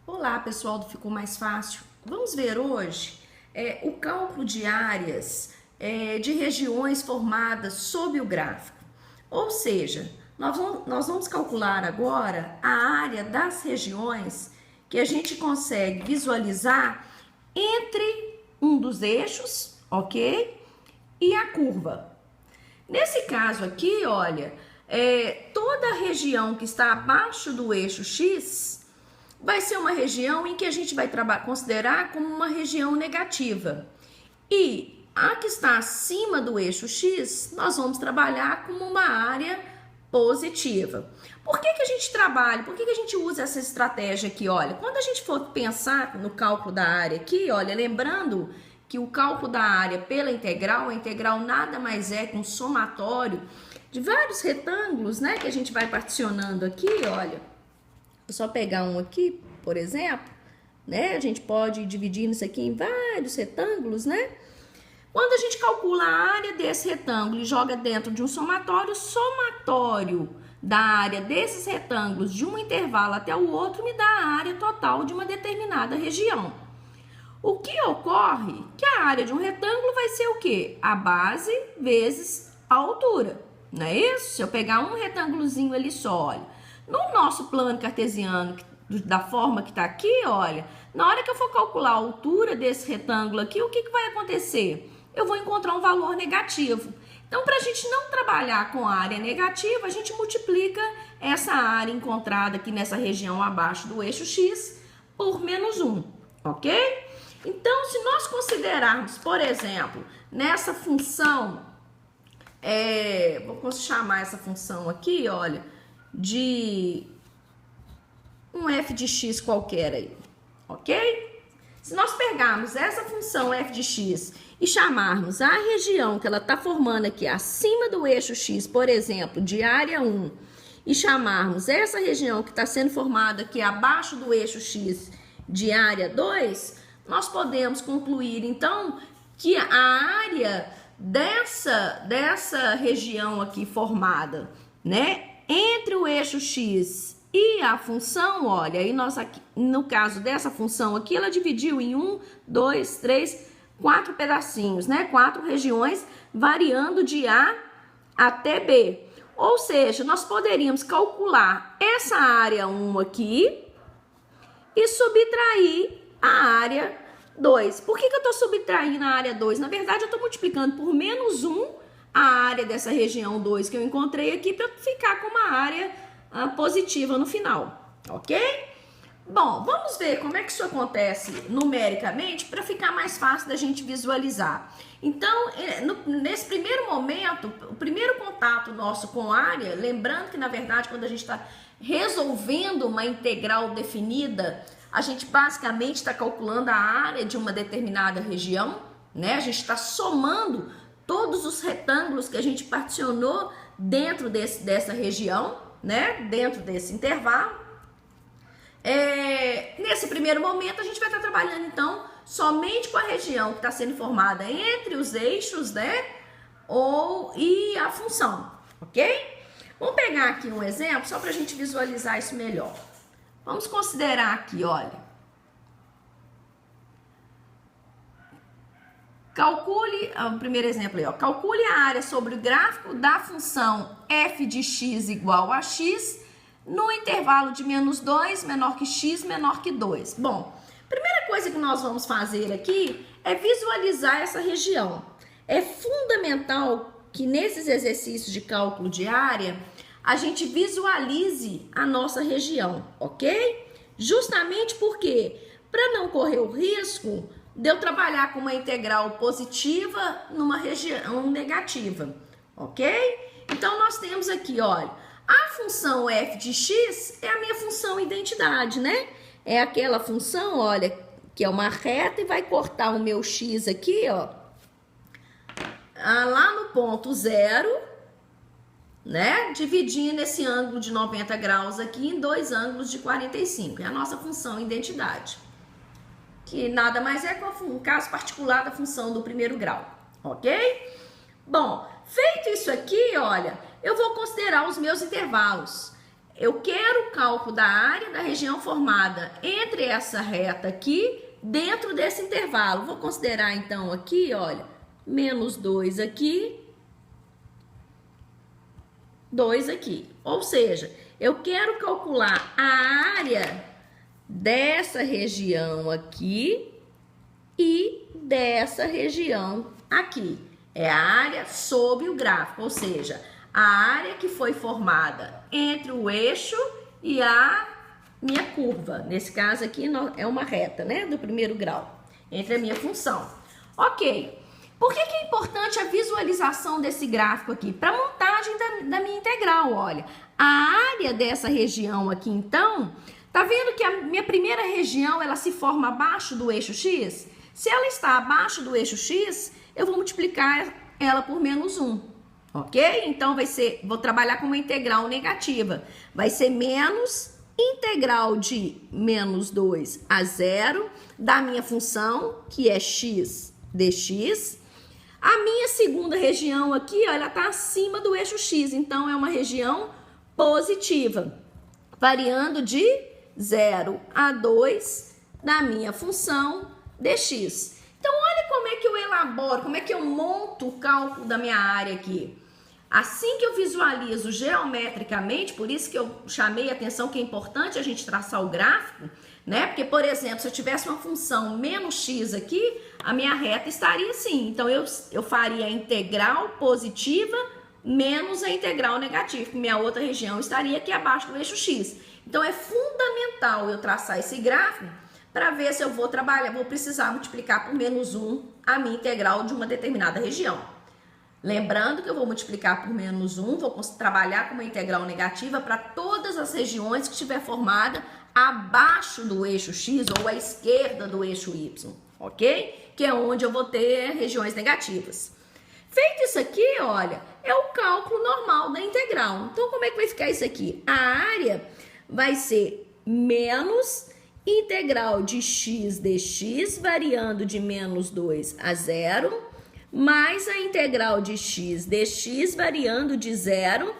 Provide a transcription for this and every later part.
Olá, pessoal do Ficou Mais Fácil. Vamos ver hoje o cálculo de áreas de regiões formadas sob o gráfico. Ou seja, nós vamos calcular agora a área das regiões que a gente consegue visualizar entre um dos eixos, ok? E a curva. Nesse caso aqui, olha, toda a região que está abaixo do eixo X vai ser uma região em que a gente vai considerar como uma região negativa. E a que está acima do eixo X, nós vamos trabalhar como uma área positiva. Por que a gente trabalha? Por que a gente usa essa estratégia aqui? Olha, quando a gente for pensar no cálculo da área aqui, olha, lembrando que o cálculo da área pela integral, a integral nada mais é que um somatório de vários retângulos, né, que a gente vai particionando aqui, olha. Vou só pegar um aqui, por exemplo, né? A gente pode dividir isso aqui em vários retângulos, né? Quando a gente calcula a área desse retângulo e joga dentro de um somatório, o somatório da área desses retângulos de um intervalo até o outro me dá a área total de uma determinada região. O que ocorre? Que a área de um retângulo vai ser o quê? A base vezes a altura, não é isso? Se eu pegar um retângulozinho ali só, olha. No nosso plano cartesiano, da forma que está aqui, olha, na hora que eu for calcular a altura desse retângulo aqui, o que vai acontecer? Eu vou encontrar um valor negativo. Então, para a gente não trabalhar com a área negativa, a gente multiplica essa área encontrada aqui nessa região abaixo do eixo X por menos 1, ok? Então, se nós considerarmos, por exemplo, nessa função, vou chamar essa função aqui, olha, de um f de x qualquer aí, ok? Se nós pegarmos essa função f de x e chamarmos a região que ela está formando aqui acima do eixo x, por exemplo, de área 1, e chamarmos essa região que está sendo formada aqui abaixo do eixo x de área 2, nós podemos concluir, então, que a área dessa região aqui formada, né, entre o eixo x e a função, olha, aí nós aqui, no caso dessa função aqui, ela dividiu em 1, 2, 3, 4 pedacinhos, né? 4 regiões, variando de A até B. Ou seja, nós poderíamos calcular essa área 1 aqui e subtrair a área 2. Por que eu estou subtraindo a área 2? Na verdade, eu estou multiplicando por menos 1 a área dessa região 2 que eu encontrei aqui para ficar com uma área positiva no final, ok? Bom, vamos ver como é que isso acontece numericamente para ficar mais fácil da gente visualizar. Então, nesse primeiro momento, o primeiro contato nosso com a área, lembrando que na verdade quando a gente está resolvendo uma integral definida, a gente basicamente está calculando a área de uma determinada região, né? A gente está somando todos os retângulos que a gente particionou dentro dessa região, né? Dentro desse intervalo. Nesse primeiro momento, a gente vai estar trabalhando, então, somente com a região que está sendo formada entre os eixos, né? E a função, ok? Vamos pegar aqui um exemplo, só para a gente visualizar isso melhor. Vamos considerar aqui, olha. Calcule, o primeiro exemplo aí, ó. Calcule a área sobre o gráfico da função f de x igual a x no intervalo de menos 2, menor que x, menor que 2. Bom, primeira coisa que nós vamos fazer aqui é visualizar essa região. É fundamental que nesses exercícios de cálculo de área, a gente visualize a nossa região, ok? Justamente porque, para não correr o risco de eu trabalhar com uma integral positiva numa região negativa, ok? Então, nós temos aqui, olha, a função f de x é a minha função identidade, né? É aquela função, olha, que é uma reta e vai cortar o meu x aqui, ó, lá no ponto 0, né? Dividindo esse ângulo de 90 graus aqui em dois ângulos de 45. É a nossa função identidade, que nada mais é que um caso particular da função do primeiro grau, ok? Bom, feito isso aqui, olha, eu vou considerar os meus intervalos. Eu quero o cálculo da área da região formada entre essa reta aqui, dentro desse intervalo. Vou considerar então aqui, olha, menos 2 aqui, 2 aqui. Ou seja, eu quero calcular a área dessa região aqui e dessa região aqui. É a área sob o gráfico, ou seja, a área que foi formada entre o eixo e a minha curva. Nesse caso aqui é uma reta, né, do primeiro grau, entre a minha função. Ok. Por que é importante a visualização desse gráfico aqui? Para a montagem da minha integral, olha. A área dessa região aqui, então, tá vendo que a minha primeira região, ela se forma abaixo do eixo x? Se ela está abaixo do eixo x, eu vou multiplicar ela por menos 1, ok? Então, vou trabalhar com uma integral negativa. Vai ser menos integral de menos 2 a 0 da minha função, que é x dx. A minha segunda região aqui, ó, ela está acima do eixo x, então é uma região positiva, variando de 0 a 2 da minha função dx. Então, olha como é que eu elaboro, como é que eu monto o cálculo da minha área aqui. Assim que eu visualizo geometricamente, por isso que eu chamei a atenção que é importante a gente traçar o gráfico, né? Porque, por exemplo, se eu tivesse uma função menos x aqui, a minha reta estaria assim. Então, eu faria a integral positiva menos a integral negativa, porque minha outra região estaria aqui abaixo do eixo x. Então, é fundamental eu traçar esse gráfico para ver se eu vou precisar multiplicar por menos 1 a minha integral de uma determinada região. Lembrando que eu vou multiplicar por menos 1, vou trabalhar com uma integral negativa para todas as regiões que estiver formada abaixo do eixo x ou à esquerda do eixo y, ok? Que é onde eu vou ter regiões negativas. Feito isso aqui, olha, é o cálculo normal da integral. Então, como é que vai ficar isso aqui? A área vai ser menos integral de x dx, variando de menos 2 a 0, mais a integral de x dx, variando de 0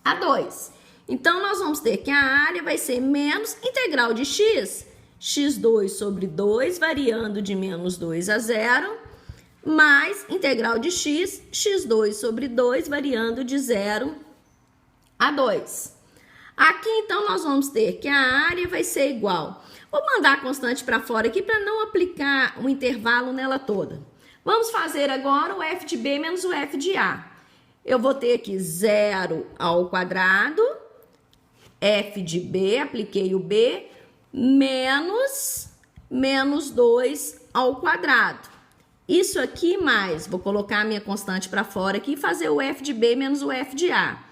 a 2. Então, nós vamos ter que a área vai ser menos integral de x, x2 sobre 2, variando de menos 2 a 0, mais integral de x, x2 sobre 2, variando de 0 a 2. Aqui, então, nós vamos ter que a área vai ser igual. Vou mandar a constante para fora aqui para não aplicar um intervalo nela toda. Vamos fazer agora o f de b menos o f de a. Eu vou ter aqui 0 ao quadrado, f de b, apliquei o b, menos 2 ao quadrado. Isso aqui mais, vou colocar a minha constante para fora aqui e fazer o f de b menos o f de a.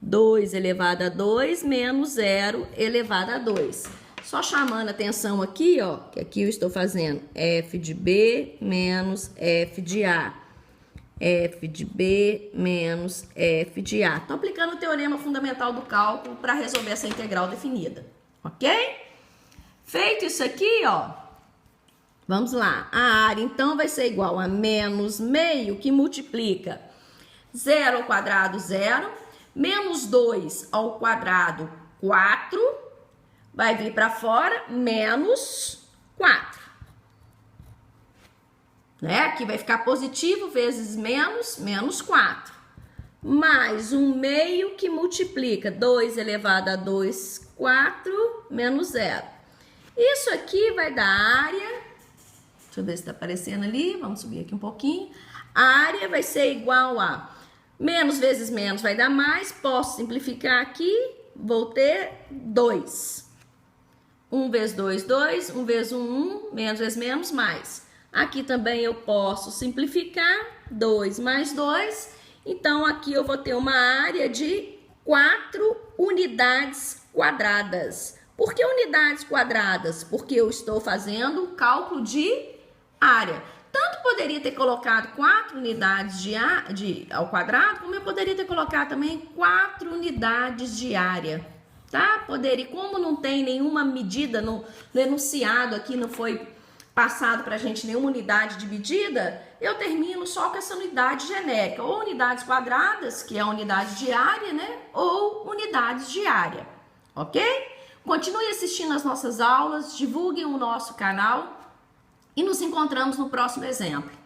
2 elevado a 2 menos 0 elevado a 2. Só chamando a atenção aqui, ó, que aqui eu estou fazendo f de b menos f de a. F de b menos f de a. Estou aplicando o teorema fundamental do cálculo para resolver essa integral definida, ok? Feito isso aqui, ó, vamos lá. A área, então, vai ser igual a menos meio, que multiplica 0 ao quadrado, 0. Menos 2 ao quadrado, 4. Vai vir para fora, menos 4. Né? Aqui vai ficar positivo vezes menos, menos 4. Mais um meio que multiplica 2 elevado a 2, 4, menos 0. Isso aqui vai dar área. Deixa eu ver se está aparecendo ali. Vamos subir aqui um pouquinho. A área vai ser igual a menos vezes menos vai dar mais. Posso simplificar aqui. Vou ter 2. 1 vezes 2, 2. 1 vezes 1, 1. Menos vezes menos, mais. Aqui também eu posso simplificar. 2 mais 2. Então, aqui eu vou ter uma área de 4 unidades quadradas. Por que unidades quadradas? Porque eu estou fazendo cálculo de área. Tanto poderia ter colocado 4 unidades ao quadrado, como eu poderia ter colocado também 4 unidades de área, tá? Poderia, como não tem nenhuma medida no enunciado aqui, não foi passado para a gente nenhuma unidade de medida, eu termino só com essa unidade genérica, ou unidades quadradas, que é a unidade de área, né? Ou unidades de área, ok? Continue assistindo as nossas aulas, divulguem o nosso canal e nos encontramos no próximo exemplo.